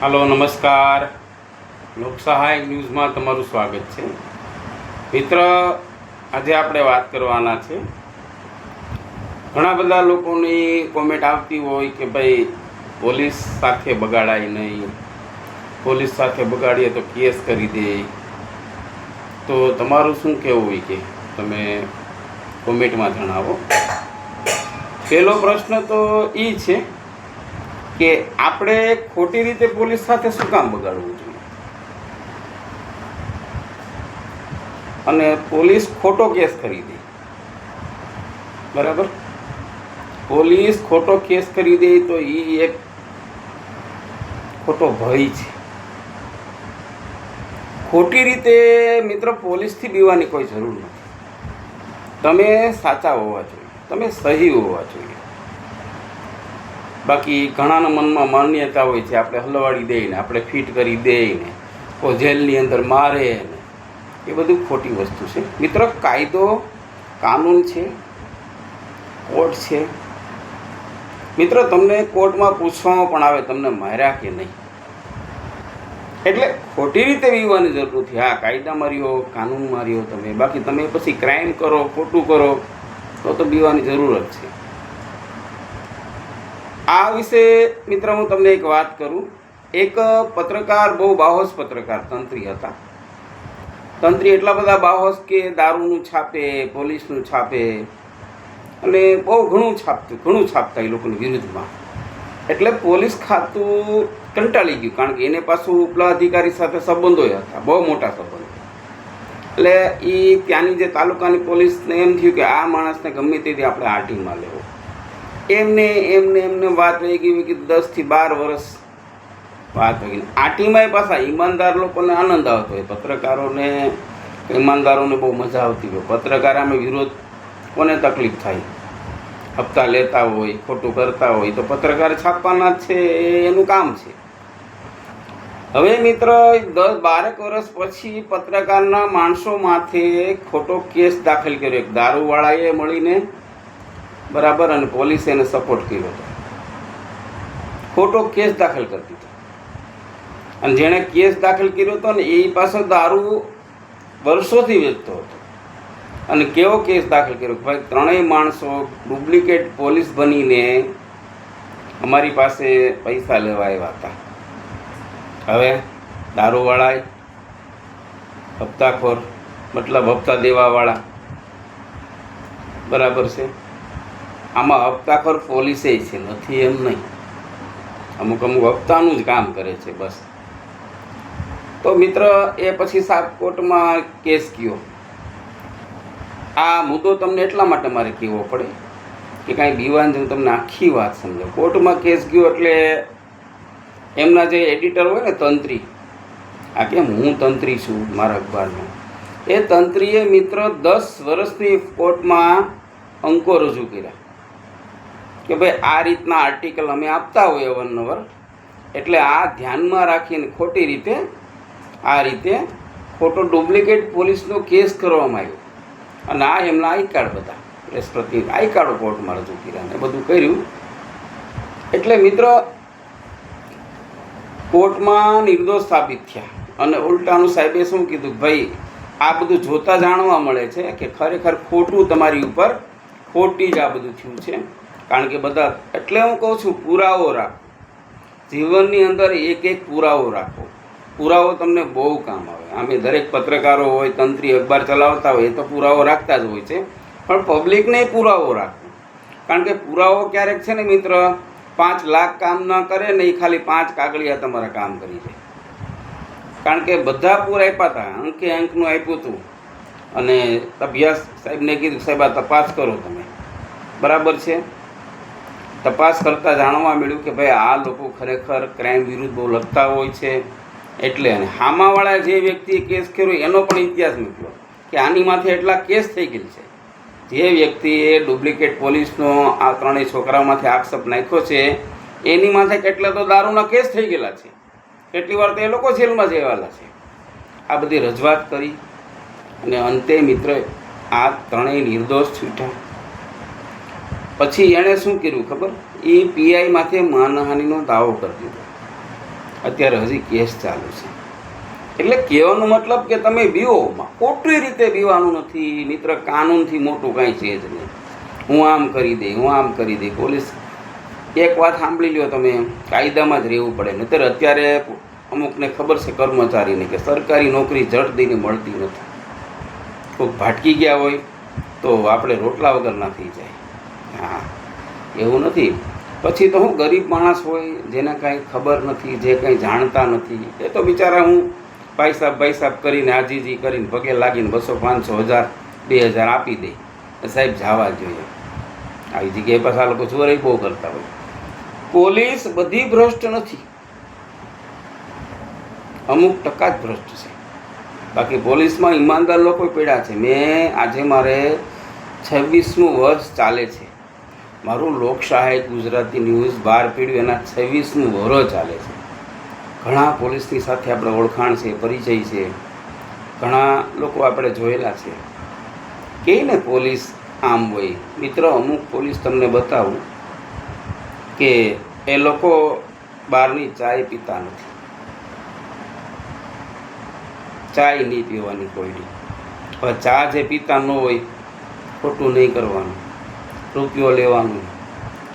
હાલો નમસ્કાર, લોકસહાય ન્યૂઝમાં તમારું સ્વાગત છે. મિત્ર, આજે આપણે વાત કરવાના છે. ઘણા બધા લોકોની કોમેન્ટ આવતી હોય કે ભાઈ પોલીસ સાથે બગાડાય નહીં, પોલીસ સાથે બગાડીએ તો કેસ કરી દે. તો તમારું શું કહેવું હોય કે તમે કોમેન્ટમાં જણાવો. પહેલો પ્રશ્ન તો એ છે કે આપણે ખોટી રીતે પોલીસ સાથે શું કામ બગાડવું જોઈએ, અને પોલીસ ખોટો કેસ કરી દે. બરાબર, પોલીસ ખોટો કેસ કરી દે તો એ એક ખોટો ભય છે. ખોટી રીતે મિત્ર પોલીસથી બીવાની કોઈ જરૂર નથી. તમે સાચા હોવા જોઈએ, તમે સહી હોવા જોઈએ. બાકી ઘણાના મનમાં માન્યતા હોય છે આપણે હલવાડી દઈને, આપણે ફિટ કરી દઈને, કોઈ જેલની અંદર મારે ને, એ બધું ખોટી વસ્તુ છે. મિત્ર, કાયદો કાનૂન છે, કોર્ટ છે. મિત્ર, તમને કોર્ટમાં પૂછવામાં પણ આવે તમને માર્યા કે નહીં. એટલે ખોટી રીતે બીવવાની જરૂર નથી. હા, કાયદામાં રહ્યો, કાનૂનમાં રહ્યો તમે, બાકી તમે પછી ક્રાઇમ કરો, ખોટું કરો તો બીવાની જરૂર જ છે. આ વિશે મિત્ર હું તમને એક વાત કરું. એક પત્રકાર, બહુ બાહોશ પત્રકાર તંત્રી હતા. તંત્રી એટલા બધા બાહોશ કે દારૂનું છાપે, પોલીસનું છાપે, અને બહુ ઘણું છાપતા એ લોકોની વિરુદ્ધમાં. એટલે પોલીસ ખાતું કંટાળી ગયું, કારણ કે એને પાછું ઉપલા અધિકારી સાથે સંબંધો હતા, બહુ મોટા સંબંધો. એટલે એ ત્યાંની જે તાલુકાની પોલીસને એમ થયું કે આ માણસને ગમે તેથી આપણે આરટીમાં લેવો. એમને વાત વહી ગઈ કે 10 થી 12 વર્ષ વાત વહી ગઈ. આટીમાં પાછા ઈમાનદાર લોકોને આનંદ આવતો હોય, પત્રકારોને, ઈમાનદારોને બહુ મજા આવતી હોય. પત્રકાર આમે વિરોધ કોને તકલીફ થાય? હપ્તા લેતા હોય, ખોટું કરતા હોય તો પત્રકાર છાપવાના જ છે, એનું કામ છે. હવે મિત્ર, 10-12 વર્ષ પછી પત્રકારના માણસો માથે ખોટો કેસ દાખલ કર્યો. એક દારૂવાળાએ મળીને, બરાબર, અને પોલીસે એને સપોર્ટ કર્યો હતો, ખોટો કેસ દાખલ કરી દીધો. અને જેણે કેસ દાખલ કર્યો હતો ને એ પાછો દારૂ વર્ષોથી વેચતો હતો. અને કેવો કેસ દાખલ કર્યો કે ભાઈ ત્રણેય માણસો ડુપ્લિકેટ પોલીસ બનીને અમારી પાસે પૈસા લેવા આવ્યા હતા. હવે દારૂવાળા, હપ્તાખોર, મતલબ હપ્તા દેવાવાળા, બરાબર છે. આમાં હપ્તાખોર પોલીસે છે, નથી એમ નહીં. અમુક હપ્તાનું જ કામ કરે છે બસ. તો મિત્ર, એ પછી સાત કોર્ટમાં કેસ ગયો. આ મુદ્દો તમને એટલા માટે મારે કહેવો પડે કે કાંઈ બીવાન જેમ તમને આખી વાત સમજો. કોર્ટમાં કેસ ગયો એટલે એમના જે એડિટર હોય ને, તંત્રી, આ કેમ હું તંત્રી છું મારા અખબારનો, એ તંત્રીએ મિત્ર 10 વર્ષની કોર્ટમાં અંકો રજૂ કર્યા કે ભાઈ આ રીતના આર્ટિકલ અમે આપતા હોઈએ અવારનવાર, એટલે આ ધ્યાનમાં રાખીને ખોટી રીતે આ રીતે ખોટો ડુપ્લિકેટ પોલીસનો કેસ કરવામાં આવ્યો. અને આ એમના આઈ કાર્ડ, બધા પ્રેસ પ્રતિનિધિ આઈ કાર્ડો કોર્ટમાં રજૂ કર્યા ને બધું કર્યું. એટલે મિત્ર, કોર્ટમાં નિર્દોષ સાબિત થયા. અને ઉલટાનું સાહેબે શું કીધું, ભાઈ આ બધું જોતા જાણવા મળે છે કે ખરેખર ખોટું તમારી ઉપર ખોટી જ આ બધું થયું છે. કારણ કે બધા, એટલે હું કહું છું, પુરાવો રાખો જીવનની અંદર. એક પુરાવો રાખો. પુરાવો તમને બહુ કામ આવે. આમે દરેક પત્રકારો હોય, તંત્રી, અખબાર ચલાવતા હોય, એ તો પુરાવો રાખતા જ હોય છે. પણ પબ્લિકને પુરાવો રાખો. કારણ કે પુરાવો ક્યારેક છે ને મિત્ર, 5 લાખ કામ ન કરે ને, એ ખાલી 5 કાગળિયા તમારા કામ કરી જાય. કારણ કે બધા પૂર આપ્યા હતા, અંકનું આપ્યું હતું. અને અભ્યાસ સાહેબને કીધું, સાહેબ આ તપાસ કરો તમે, બરાબર છે. તપાસ કરતાં જાણવા મળ્યું કે ભાઈ આ લોકો ખરેખર ક્રાઇમ વિરુદ્ધ બહુ લખતા હોય છે. એટલે અને હામાવાળા જે વ્યક્તિએ કેસ કર્યો એનો પણ ઇતિહાસ મૂક્યો કે આની માથે એટલા કેસ થઈ ગયેલ છે. જે વ્યક્તિએ ડુપ્લિકેટ પોલીસનો આ ત્રણેય છોકરામાંથી આક્ષેપ નાખ્યો છે એની માથે કેટલા તો દારૂના કેસ થઈ ગયેલા છે. કેટલી વાર તો એ લોકો જેલમાં જવાલા છે. આ બધી રજૂઆત કરી અને અંતે મિત્ર આ ત્રણેય નિર્દોષ છૂટ્યા. પછી એણે શું કર્યું ખબર? એ પીઆઈ માથે માનહાનિનો દાવો કરી દીધો. અત્યારે હજી કેસ ચાલુ છે. એટલે કહેવાનો મતલબ કે તમે બીવોમાં ખોટી રીતે બીવાનું નથી મિત્ર. કાનૂનથી મોટું કાંઈ છે જ નહીં. હું આમ કરી દે, હું આમ કરી દે. પોલીસ એક વાત સાંભળી લ્યો તમે, કાયદામાં જ રહેવું પડે. નહીંતર અત્યારે અમુકને ખબર છે કર્મચારીને કે સરકારી નોકરી જટ દઈને મળતી નથી. કોઈક ભાટકી ગયા હોય તો આપણે રોટલા વગર ના થઈ જાય. હા, એવું નથી. પછી તો હું ગરીબ માણસ હોય જેને કાંઈ ખબર નથી, જે કંઈ જાણતા નથી, એ તો બિચારા હું ભાઈ સાહેબ કરીને આજીજી કરીને પગે લાગીને 200, 500, 1000, 2000 આપી દે. સાહેબ જવા જોઈએ. આવી જગ્યાએ પાછા લોકો ચોરી બહુ કરતા હોય. પોલીસ બધી ભ્રષ્ટ નથી, અમુક ટકા જ ભ્રષ્ટ છે. બાકી પોલીસમાં ઈમાનદાર લોકો પડ્યા છે. મેં આજે મારે 26મું વર્ષ ચાલે છે. મારું લોકશાહી ગુજરાતી ન્યૂઝ બહાર પડ્યું એના 26મું વર્ષ ચાલે છે. ઘણા પોલીસની સાથે આપણે ઓળખાણ છે, પરિચય છે. ઘણા લોકો આપણે જોયેલા છે. કે ને પોલીસ આમ હોય. મિત્રો, અમુક પોલીસ તમને બતાવું કે એ લોકો બહારની ચાય પીતા નથી. ચાય નહીં પીવાની કોઈની. હવે ચા જે પીતા ન હોય, ખોટું નહીં કરવાનું, રૂપિયો લેવાનું,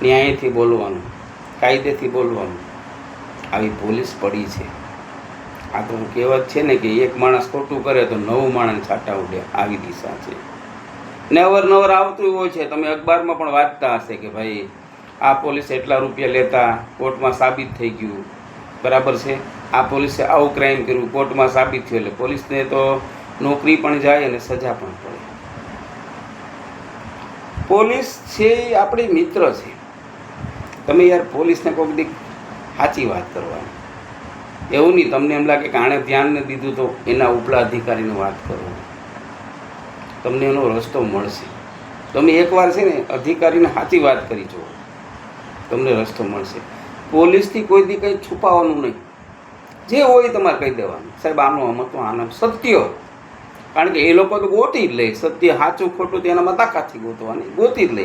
ન્યાયથી બોલવાનું, કાયદેથી બોલવાનું. આવી પોલીસ પડી છે. આ તો કહેવત છે ને કે એક માણસ ખોટું કરે તો 9 માણસ છાંટા ઉડે. આવી દિશા છે ને અવારનવાર આવતું હોય છે. તમે અખબારમાં પણ વાંચતા હશે કે ભાઈ આ પોલીસ એટલા રૂપિયા લેતા, કોર્ટમાં સાબિત થઈ ગયું. બરાબર છે. આ પોલીસે આવું ક્રાઇમ કર્યું, કોર્ટમાં સાબિત થયું. એટલે પોલીસને તો નોકરી પણ જાય અને સજા પણ પડે. પોલીસ છે એ આપણી મિત્ર છે. તમે યાર પોલીસને કોઈક દી સાચી વાત કરવાની. એવું નહીં તમને એમ લાગે કે આણે ધ્યાન નથી દીધું તો એના ઉપલા અધિકારીની વાત કરો, તમને એનો રસ્તો મળશે. તમે એકવાર છે ને અધિકારીને સાચી વાત કરી જુઓ, તમને રસ્તો મળશે. પોલીસથી કોઈ દી કંઈ છુપાવવાનું નહીં. જે હોય તમારે કહી દેવાનું, સાહેબ આનો આમ હતો, આનો સત્ય. કારણ કે એ લોકો તો ગોતી જ લે. સત્ય સાચું ખોટું તેનામાં તાકાતથી ગોતવાની, ગોતી જ લે.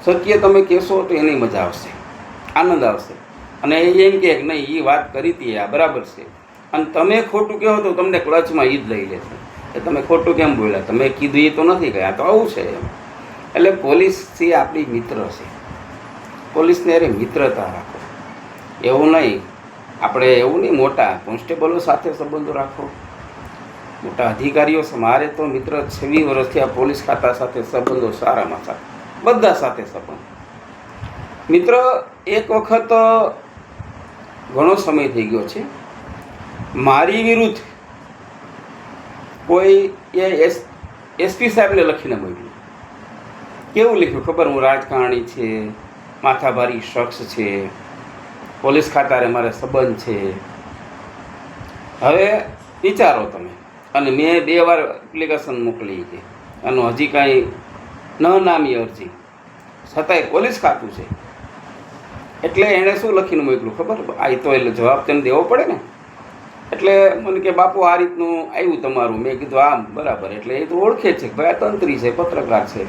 સત્ય તમે કહેશો તો એની મજા આવશે, આનંદ આવશે. અને એ એમ કે નહીં એ વાત કરી હતી આ બરાબર છે, અને તમે ખોટું કહો તો તમને ક્લચમાં એ જ લઈ લેશે. એ તમે ખોટું કેમ બોલ્યા, તમે કીધું એ તો નથી ગયા, તો આવું છે એમ. એટલે પોલીસ છે આપણી મિત્ર છે. પોલીસને અરે મિત્રતા રાખો. એવું નહીં આપણે એવું નહીં મોટા કોન્સ્ટેબલો સાથે સંબંધો રાખો, મોટા અધિકારીઓ. મારે તો મિત્ર 26 વર્ષથી આ પોલીસ ખાતા સાથે સંબંધો સારામાં સારા, બધા સાથે સંબંધ. મિત્ર, એક વખત ઘણો સમય થઈ ગયો છે, મારી વિરુદ્ધ કોઈ એસપી સાહેબને લખીને મોકલ્યું. કેવું લખ્યું ખબર? હું રાજકારણી છે, માથાભારી શખ્સ છે, પોલીસ ખાતારે મારે સંબંધ છે. હવે વિચારો તમે. અને મેં 2 વાર એપ્લિકેશન મોકલી છે, આનો હજી કાંઈ ન નામી અરજી, છતાંય પોલીસ ખાતું છે. એટલે એણે શું લખીને મોકલ્યું ખબર? આ તો એટલે જવાબ તેને દેવો પડે ને. એટલે મને કે બાપુ આ રીતનું આવ્યું તમારું. મેં કીધું આમ બરાબર. એટલે એ તો ઓળખે છે કે ભાઈ આ તંત્રી છે, પત્રકાર છે.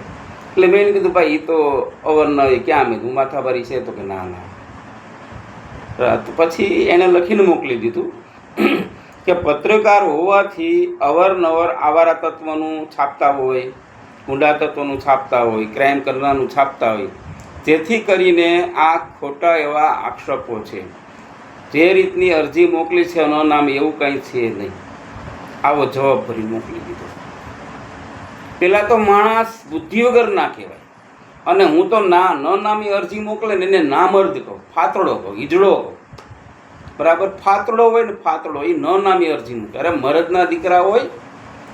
એટલે મેં એને કીધું ભાઈ એ તો અવરનવી ક્યાં? મેં કીધું માથાભારી છે. તો કે ના ના. તો પછી એને લખીને મોકલી દીધું કે પત્રકાર હોવાથી અવારનવાર આવારા તત્વનું છાપતા હોય, ઊંડા તત્વનું છાપતા હોય, ક્રાઇમ કરનારનું છાપતા હોય, જેથી કરીને આ ખોટા એવા આક્ષેપો છે. જે રીતની અરજી મોકલી છે એનું નામ એવું કંઈ છે નહીં. આવો જવાબ ભરી મોકલી દીધો. પહેલાં તો માણસ બુદ્ધિ વગર ના કહેવાય. અને હું તો ન નામી અરજી મોકલે ને એને નામર્દ કહું, ફાતડો કહું, ઈજડો કહું. બરાબર? ફાતડો હોય ને ફાતડો, એ ન નામી અરજી મૂકે. અરે મરદના દીકરા હોય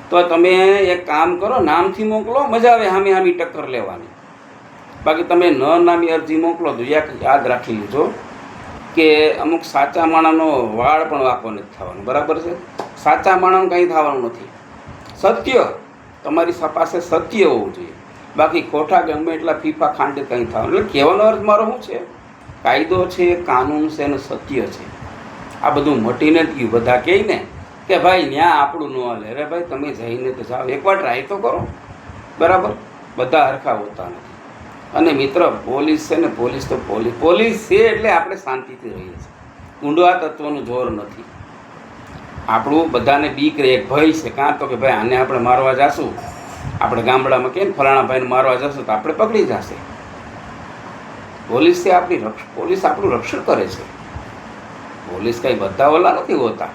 તો તમે એક કામ કરો, નામથી મોકલો, મજા આવે હામી હામી ટક્કર લેવાની. બાકી તમે ન નામી અરજી મોકલો તો યાદ રાખી લીધો કે અમુક સાચા માણસનો વાળ પણ વાંકો નથી થવાનો. બરાબર છે? સાચા માણસનું કંઈ થવાનું નથી. સત્ય, તમારી પાસે સત્ય હોવું જોઈએ. બાકી ખોટા ગમે એટલા ફીફા ખાંડે કંઈ થવાનું. એટલે કહેવાનો અર્થ મારો શું છે? કાયદો છે, કાનૂન છે અને સત્ય છે. આ બધું મટીને જ ગયું. બધા કહે ને કે ભાઈ ત્યાં આપણું ન હાલે. અરે ભાઈ તમે જઈને તો જાઓ, એકવાર ટ્રાય તો કરો. બરાબર? બધા હરખા હોતા નથી. અને મિત્ર, પોલીસ છે ને, પોલીસ તો પોલીસ છે એટલે આપણે શાંતિથી રહીએ છીએ. ગુંડવા તત્વનું જોર નથી. આપણું બધાને બીક રહે, એક ભય છે. કાં તો કે ભાઈ આને આપણે મારવા જાશું, આપણે ગામડામાં કે ફલાણા ભાઈને મારવા જશું તો આપણે પકડી જશે. પોલીસ આપણું રક્ષણ કરે છે. પોલીસ કંઈ બધા ઓલા નથી હોતા.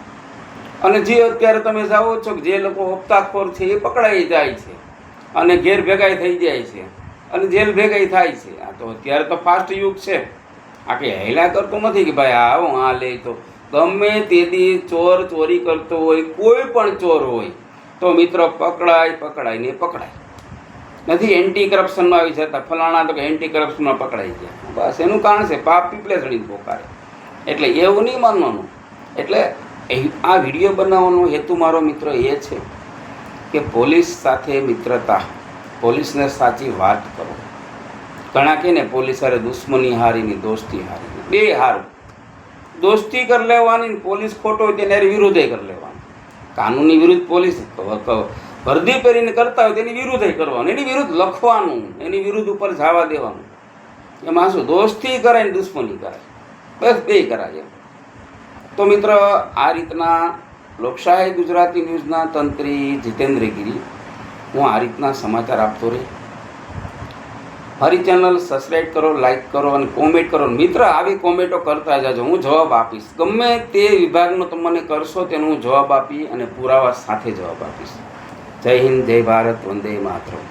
અને જે અત્યારે તમે જાઓ છો કે જે લોકો હપ્તાખોર છે એ પકડાઈ જાય છે અને ઘેર ભેગાઈ થઈ જાય છે અને જેલ ભેગાઈ થાય છે. આ તો અત્યારે તો ફાસ્ટ યુગ છે. આ કંઈ હેલા કરતો નથી કે ભાઈ આવો આ લે તો ગમે તેથી ચોર ચોરી કરતો હોય, કોઈ પણ ચોર હોય તો મિત્રો પકડાય ને પકડાય. નથી એન્ટી કરપ્શનમાં આવી જતા ફલાણા તો કે એન્ટી કરપ્શનમાં પકડાઈ ગયા. બસ એનું કારણ છે પાપ પીપલે ચડીને પોકારે. એટલે એવું નહીં માનવાનું. એટલે આ વિડીયો બનાવવાનો હેતુ મારો મિત્રો એ છે કે પોલીસ સાથે મિત્રતા, પોલીસને સાચી વાત કરો. ઘણા કહે ને પોલીસ હારે દુશ્મની હારીની દોસ્તી હારીની, બે હારું. દોસ્તી કરી લેવાની, પોલીસ ખોટો હોય તેને વિરુદ્ધ કરી લેવાનું. કાનૂની વિરુદ્ધ પોલીસ વર્દી પહેરીને કરતા હોય તેની વિરુદ્ધ કરવાનું, એની વિરુદ્ધ લખવાનું, એની વિરુદ્ધ ઉપર જવા દેવાનું. એમાં શું દોસ્તી કરાય ને દુશ્મની કરાય, બસ બે કરાય. તો મિત્ર આ રીતના લોકશાહી ગુજરાતી ન્યૂઝના તંત્રી જીતેન્દ્ર ગીરી, હું આ રીતના સમાચાર આપતો રહી. મારી ચેનલ સબસ્ક્રાઈબ કરો, લાઈક કરો અને કોમેન્ટ કરો. મિત્ર આવી કોમેન્ટો કરતા જજો, હું જવાબ આપીશ. ગમે તે વિભાગનો તમને કરશો તેનો હું જવાબ આપી અને પુરાવા સાથે જવાબ આપીશ. જય હિન્દ, જય ભારત, વંદે માતરમ.